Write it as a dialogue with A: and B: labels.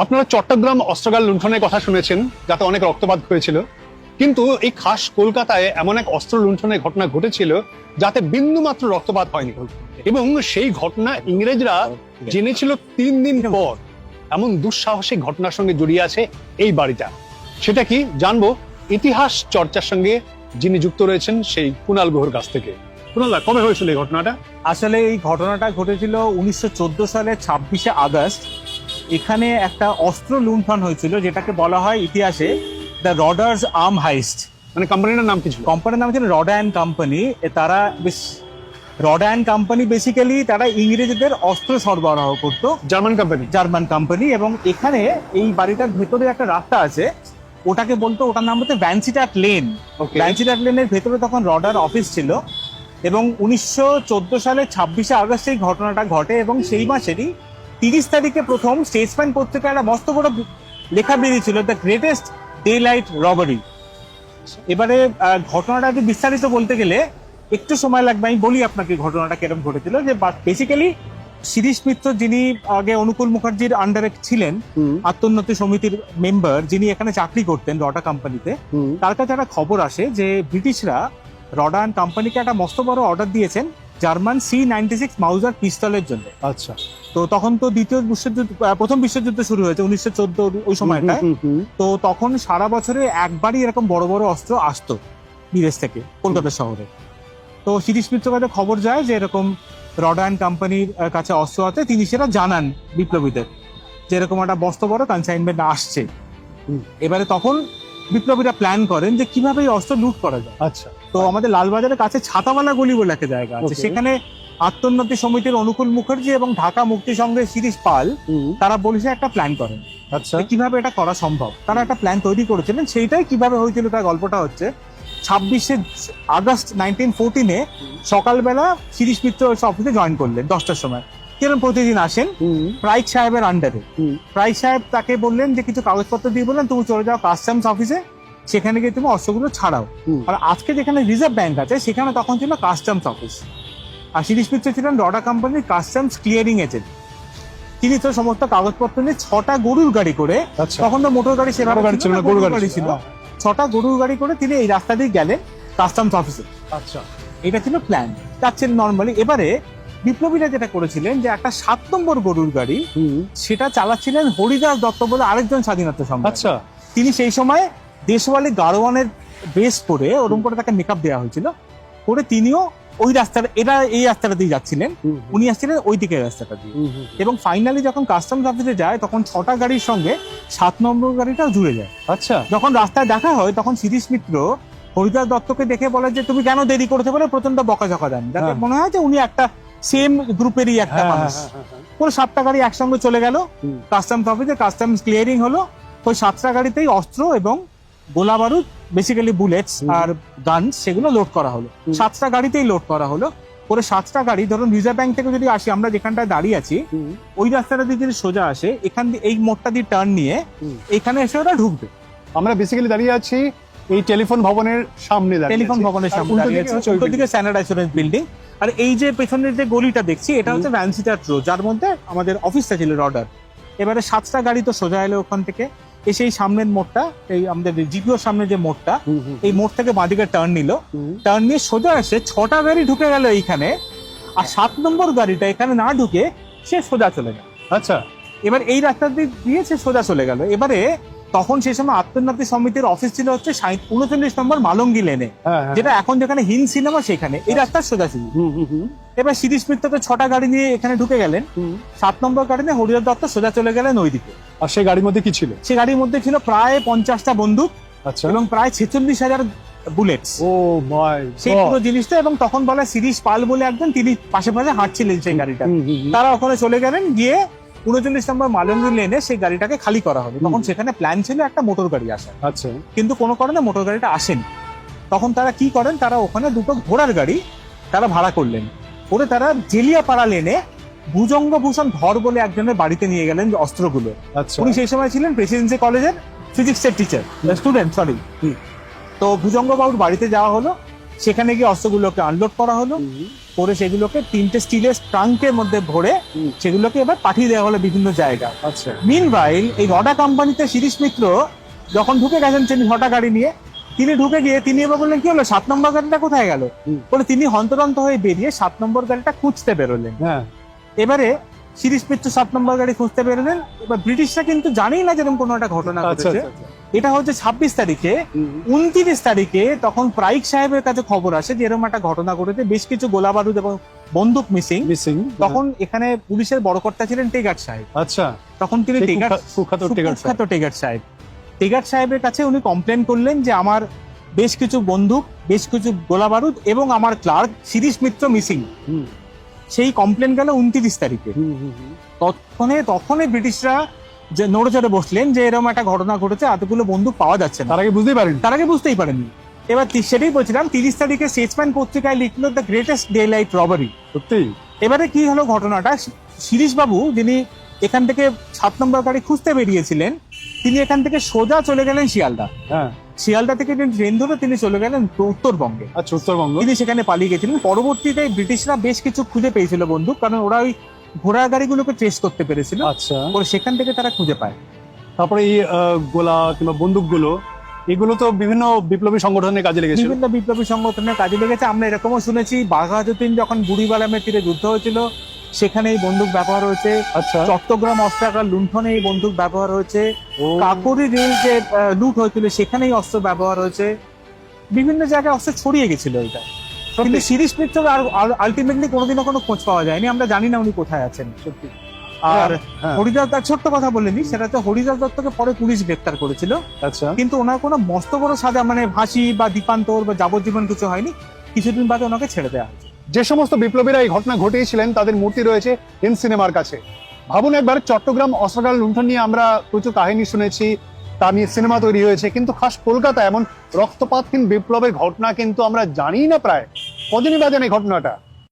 A: আপনারা চট্টগ্রাম অস্ত্রাগার লুণ্ঠনের কথা শুনেছেন, যাতে অনেক রক্তপাত হয়েছিল। কিন্তু এই খাস কলকাতায় এমন এক অস্ত্র লুণ্ঠনের ঘটনা ঘটেছিল যাতে বিন্দুমাত্র রক্তপাত হয়নি, এবং সেই ঘটনা ইংরেজরা জেনেছিল 3 দিন পর। এমন দুঃসাহসিক ঘটনার সঙ্গে জড়িয়ে আছে এই বাড়িটা। সেটা কি জানবো ইতিহাস চর্চার সঙ্গে যিনি যুক্ত রয়েছেন সেই কুণাল গুহর কাছ থেকে। কুণাল, কবে হয়েছিল এই ঘটনাটা?
B: আসলে এই ঘটনাটা ঘটেছিল 1914 সালের 26শে আগস্ট। এখানে একটা অস্ত্র লুণ্ঠন হয়েছিল, যেটাকে বলা হয় ইতিহাসে দ্য রডার্স আর্ম হাইস্ট।
A: মানে কোম্পানিটার নাম কি ছিল?
B: কোম্পানির নাম ছিল রডা অ্যান্ড কোম্পানি। তারা রডা অ্যান্ড কোম্পানি বেসিক্যালি তারা ইংরেজদের অস্ত্র সরবরাহ করতো। German company. এবং এখানে এই বাড়িটার ভেতরে একটা রাস্তা আছে, ওটাকে বলতো, ওটার নাম হচ্ছে ভ্যানসিটাট লেন। ভ্যানসিটাট লেনের ভেতরে তখন রডার অফিস ছিল। এবং 1914 সালে 26শে আগস্ট এই ঘটনাটা ঘটে, এবং সেই মাসেরই 30 তারিখে প্রথম স্টেটসম্যান পত্রিকায় একটা মস্ত বড় লেখা বেরিয়েছিল, the greatest daylight robbery. এবারে ঘটনাটা বিস্তারিত বলতে গেলে একটু সময় লাগবে, আমি বলি আপনাকে ঘটনাটা কিরকম ঘটেছিল। যে বেসিক্যালি শিরীষ মিত্র, যিনি আগে অনুকূল মুখার্জির আন্ডারে ছিলেন, আত্মোন্নতি সমিতির মেম্বার, যিনি এখানে চাকরি করতেন রডা কোম্পানিতে, তার কাছে একটা খবর আসে যে ব্রিটিশরা রডা অ্যান্ড কোম্পানিকে একটা মস্ত বড় অর্ডার দিয়েছেন জার্মান C96 মাউজার পিস্তলের জন্য।
A: আচ্ছা।
B: তো তখন তো প্রথম বিশ্বযুদ্ধ শুরু হয়েছে 1914 ওই সময়টায়। তো তখন সারা বছরে একবারই এরকম বড় বড় অস্ত্র আসতো বিদেশ থেকে কলকাতা শহরে। তো শিরীষ মিত্রের কাছে খবর যায় যে এরকম রডা অ্যান্ড কোম্পানির কাছে অস্ত্র আছে। তিনি সেটা জানান বিপ্লবীদের যে এরকম একটা বস্ত বড় কনসাইনমেন্ট আসছে। এবারে তখন বিপ্লবীরা প্ল্যান করেন যে কিভাবে এই অস্ত্র লুট করা যায়।
A: আচ্ছা।
B: তো আমাদের লালবাজারের কাছে ছাতাওয়ালা গলি বলে একটা জায়গা আছে, সেখানে আত্মোন্নতি সমিতির অনুকূল মুখার্জি এবং ঢাকা মুক্তি সংঘের শিরীষ পাল, তারা বলেছে একটা প্ল্যান করেন।
A: আচ্ছা।
B: কিভাবে এটা করা সম্ভব, তারা একটা প্ল্যান তৈরি করেছিলেন। সেইটাই কিভাবে হয়েছিল তার গল্পটা হচ্ছে 26শে আগস্ট 1914-এ সকালবেলা শিরীষ মিত্র অফিসে জয়েন করলেন 10টার সময়। কিরকম প্রতিদিন আসেন প্রাইক সাহেবের আন্ডারে। প্রাইক সাহেব তাকে বললেন যে কিছু কাগজপত্র দিয়ে বললেন তুমি চলে যাও কাস্টমস অফিসে, সেখানে গিয়ে তুমি অস্ত্রগুলো ছাড়াও। আর আজকে যেখানে রিজার্ভ ব্যাংক আছে সেখানে তখন ছিল কাস্টমস অফিস। আর শিরীষ মিত্র ছিলেন রডা কোম্পানির কাস্টমস ক্লিয়ারিং এজেন্ট। তিনি তো সমস্ত কাগজপত্র নিয়ে 6টা গরুর গাড়ি করে, তখন তো মোটর গাড়ি সেভাবে ছিল না, গরুর গাড়ি ছিল, 6টা গরুর গাড়ি করে তিনি এই রাস্তা দিয়ে গেলেন কাস্টমস অফিসে।
A: আচ্ছা।
B: এটা ছিল প্ল্যান, যাচ্ছেন নর্মালি। এবারে বিপ্লবীরা যেটা করেছিলেন যে একটা 7 নম্বর গরুর গাড়ি, সেটা চালাচ্ছিলেন হরিদাস দত্ত বলে আরেকজন স্বাধীনতা সংগ্রামী।
A: আচ্ছা।
B: তিনি সেই সময় দেশওয়ালি গারোয়ানের বেস করে ওরকম করে তাকে মেকআপ দেওয়া হয়েছিল, করে তিনিও ওই রাস্তাটা, এই রাস্তাটা দিয়ে যাচ্ছিলেন, উনি আসছিলেন ওই দিকের রাস্তাটা দিয়ে। এবং ফাইনালি যখন কাস্টমস অফিসে যায় তখন 6টা গাড়ির সঙ্গে 7 নম্বর গাড়িটাও জুড়ে যায়।
A: আচ্ছা।
B: যখন রাস্তায় দেখা হয় তখন শিরীষ মিত্র হরিদাস দত্তকে দেখে বলে যে তুমি কেন দেরি করেছে, বলে প্রচন্ড বকাঝকা দেন, যাতে মনে হয় যে উনি একটা সেম গ্রুপেরই একটা মানুষ। পুরো 7টা গাড়ি একসঙ্গে চলে গেল কাস্টমস অফিসে, কাস্টমস ক্লিয়ারিং হলো। ওই 7টা গাড়িতেই অস্ত্র এবং গোলা বারুদ, বেসিক্যালি বুলেটস আর গান, সেগুলো লোড করা হলো। 7টা গাড়িতেই লোড করা হলো। পরে 7টা গাড়ি, ধরুন রিজার্ভ ব্যাংক থেকে যদি আসি, আমরা যেখানটায় দাঁড়িয়ে আছি ওই রাস্তাটা দিয়ে যদি সোজা আসে, এখান দিয়ে এই মোড়টা দিয়ে টার্ন নিয়ে এখানে এসে ওরা ঢুকবে।
A: আমরা বেসিক্যালি দাঁড়িয়ে আছি এই টেলিফোন ভবনের সামনে,
B: টেলিফোন ভবনের সামনে দাঁড়িয়ে আছি, উল্টো দিকে স্ট্যান্ডার্ড ইন্স্যুরেন্স বিল্ডিং। আর এই যে পেছনের যে গলিটা দেখছি, এটা হচ্ছে ভ্যানসিটাট রোড, যার মধ্যে আমাদের অফিসটা ছিল রডার। এবারে 7টা গাড়ি তো সোজা এলো ওখান থেকে, এসে এই সামনের মোড়টা, এই আমাদের জিপিওর সামনে যে মোড়টা, এই মোড় থেকে বাঁদিকে টার্ন নিল। টার্ন নিয়ে সোজা এসে 6টা গাড়ি ঢুকে গেল এইখানে, আর 7 নম্বর গাড়িটা এখানে না ঢুকে সে সোজা চলে গেল।
A: আচ্ছা।
B: এবার এই রাস্তা দিয়ে সে সোজা চলে গেল। এবারে তখন সেই সময় আত্মোন্নতি সমিতির অফিস ছিল হচ্ছে 39 নম্বর মালঙ্গি লেনে, যেটা এখন যেখানে হিন্দ সিনেমা, সেখানে এই রাস্তার সোজা ছিল। এবার শিরীষ মিত্রকে 6টা গাড়ি নিয়ে এখানে ঢুকে গেলেন, 7 নম্বর গাড়ি নিয়ে হরিদাস দত্ত সোজা চলে গেলেন ওইদিকে।
A: আর সেই গাড়ির মধ্যে কি ছিল?
B: সেই গাড়ির মধ্যে ছিল প্রায় 50টা বন্দুক।
A: আচ্ছা।
B: এবং প্রায় 46,000 বুলেটস।
A: ও মাই,
B: সেই পুরো জিনিসটা। এবং তখন বলে শিরীষ পাল বলে একজন, তিনি পাশে পাশে হাঁটছিলেন সেই গাড়িটা। তারা ওখানে চলে গেলেন, গিয়ে 39 নম্বর মালঙ্গি লেনে সেই গাড়িটাকে খালি করা হবে। তখন সেখানে প্ল্যান ছিল একটা মোটর গাড়ি আসা।
A: আচ্ছা। কিন্তু
B: কোনো কারণে মোটর গাড়িটা আসেনি। তখন তারা কি করেন, তারা ওখানে 2টো ঘোড়ার গাড়ি তারা ভাড়া করলেন, করে তারা জেলিয়াপাড়া লেনে ভুজঙ্গভূষণ ধর বলে একজনের বাড়িতে নিয়ে গেলেন অস্ত্রগুলো। উনি সেই সময় ছিলেন প্রেসিডেন্সি কলেজের ফিজিক্সের টিচার, স্টুডেন্ট, সরি। তো ভুজঙ্গবাবুর বাড়িতে যাওয়া হলো, সেখানে গিয়ে অস্ত্রগুলোকে আনলোড করা হলো, করে সেগুলোকে 3টে স্টিলের ট্রাঙ্কের মধ্যে ভরে সেগুলোকে এবার পাঠিয়ে দেওয়া হলো বিভিন্ন জায়গায়।
A: আচ্ছা।
B: মিনওয়াইল এই রডা কোম্পানিতে শিরিষ মিত্র যখন ঢুকে গেছেন তিনি হটা গাড়ি নিয়ে, তিনি ঢুকে গিয়ে তিনি এবার বললেন কি হলো 7 নম্বর গাড়িটা কোথায় গেল, বলে তিনি হন্তদন্ত হয়ে বেরিয়ে 7 নম্বর গাড়িটা খুঁজতে বেরোলেন।
A: হ্যাঁ।
B: এবারে শিরিষ মিত্র 7 নম্বর গাড়ি খুঁজতে বেরোলেন। এবার ব্রিটিশরা কিন্তু জানেই না যেরকম কোনো একটা ঘটনা
A: আচ্ছা,
B: ঘটেছে।
A: আচ্ছা,
B: এটা হচ্ছে 26 তারিখে। 29 তারিখে তখন প্রাইক সাহেবের কাছে খবর আসে যে এরকম একটা ঘটনা ঘটেছে, বেশ কিছু গোলা বারুদ এবং বন্দুক মিসিং। তখন এখানে পুলিশের বড় কর্তা ছিলেন টেগার সাহেব।
A: আচ্ছা।
B: তখন তিনি
A: কুখ্যাত
B: টেগার সাহেব, টেগার সাহেবের কাছে উনি কমপ্লেন করলেন যে আমার বেশ কিছু বন্দুক, বেশ কিছু গোলা বারুদ এবং আমার ক্লার্ক শিরিষ মিত্র মিসিং। সেই কমপ্লেন গেল 29 তারিখে। তখনই ব্রিটিশরা যে নড়ে চড়ে বসলেন যে এরকম একটা ঘটনা ঘটেছে, এতগুলো বন্দুক পাওয়া যাচ্ছে না।
A: তার আগে
B: বুঝতেই পারেননি। এবার সেটাই বলছিলাম, 30 তারিখে স্টেটসম্যান পত্রিকায় লিখলো the greatest daylight robbery.
A: সত্যি।
B: এবারে কি হলো ঘটনাটা, শিরিষ বাবু যিনি এখান থেকে 7 নম্বর গাড়ি খুঁজতে বেরিয়েছিলেন, তিনি এখান থেকে সোজা চলে গেলেন শিয়ালদা।
A: হ্যাঁ।
B: শিয়ালদা থেকে ট্রেন ধরে তিনি চলে গেলেন উত্তরবঙ্গে।
A: আচ্ছা, উত্তরবঙ্গ।
B: তিনি সেখানে পালিয়ে গেছিলেন। পরবর্তীতে ব্রিটিশরা বেশ কিছু খুঁজে পেয়েছিল বন্দুক, কারণ ওরা ওই ঘোড়ার গাড়িগুলোকে ট্রেস করতে পেরেছিল।
A: আচ্ছা।
B: সেখান থেকে তারা খুঁজে পায়।
A: তারপরে এই গোলা কিংবা বন্দুকগুলো এগুলো তো বিভিন্ন বিপ্লবী সংগঠনের কাজে লেগেছে।
B: বিভিন্ন বিপ্লবী সংগঠনের কাজে লেগেছে। আমরা এরকমও শুনেছি বাঘাযতীন যখন বুড়িবালামের তীরে যুদ্ধ হয়েছিল সেখানে এই বন্দুক ব্যবহার হয়েছে।
A: আচ্ছা।
B: চট্টগ্রাম অস্ত্রাগার লুণ্ঠনে এই বন্দুক ব্যবহার হয়েছে। কাকরি রেল যে লুট হয়েছিল সেখানে এই অস্ত্র ব্যবহার হয়েছে। বিভিন্ন জায়গায় অস্ত্র ছড়িয়ে গেছিল এটা। কিন্তু শিরিষ মিত্র আলটিমেটলি কোনোদিনও কোনো খোঁজ পাওয়া যায়নি। আমরা জানি না উনি কোথায় আছেন। সত্যি। আর হরিদাস দত্ত, ছোট্ট কথা বলেনি, সেটা তো হরিদাস দত্তকে পরে পুলিশ গ্রেফতার করেছিল।
A: আচ্ছা।
B: কিন্তু ওনার কোনো মস্ত বড় সাজা মানে ফাঁসি বা দ্বীপান্তর বা যাবজ্জীবন কিছু হয়নি। কিছুদিন বাদে ওনাকে ছেড়ে দেওয়া হয়েছে।
A: যে সমস্ত বিপ্লবীরা এই ঘটনা ঘটিয়েছিলেন তাদের মূর্তি রয়েছে হিন্দ সিনেমার কাছে। ভাবুন একবার, চট্টগ্রাম অস্ত্রাগার লুণ্ঠন নিয়ে আমরা প্রচুর কাহিনী শুনেছি, তা নিয়ে সিনেমা তৈরি হয়েছে, কিন্তু খাস কলকাতা এমন রক্তপাতহীন বিপ্লবের ঘটনা কিন্তু আমরা জানি না। প্রায় কদিনই বাদে এই ঘটনাটা।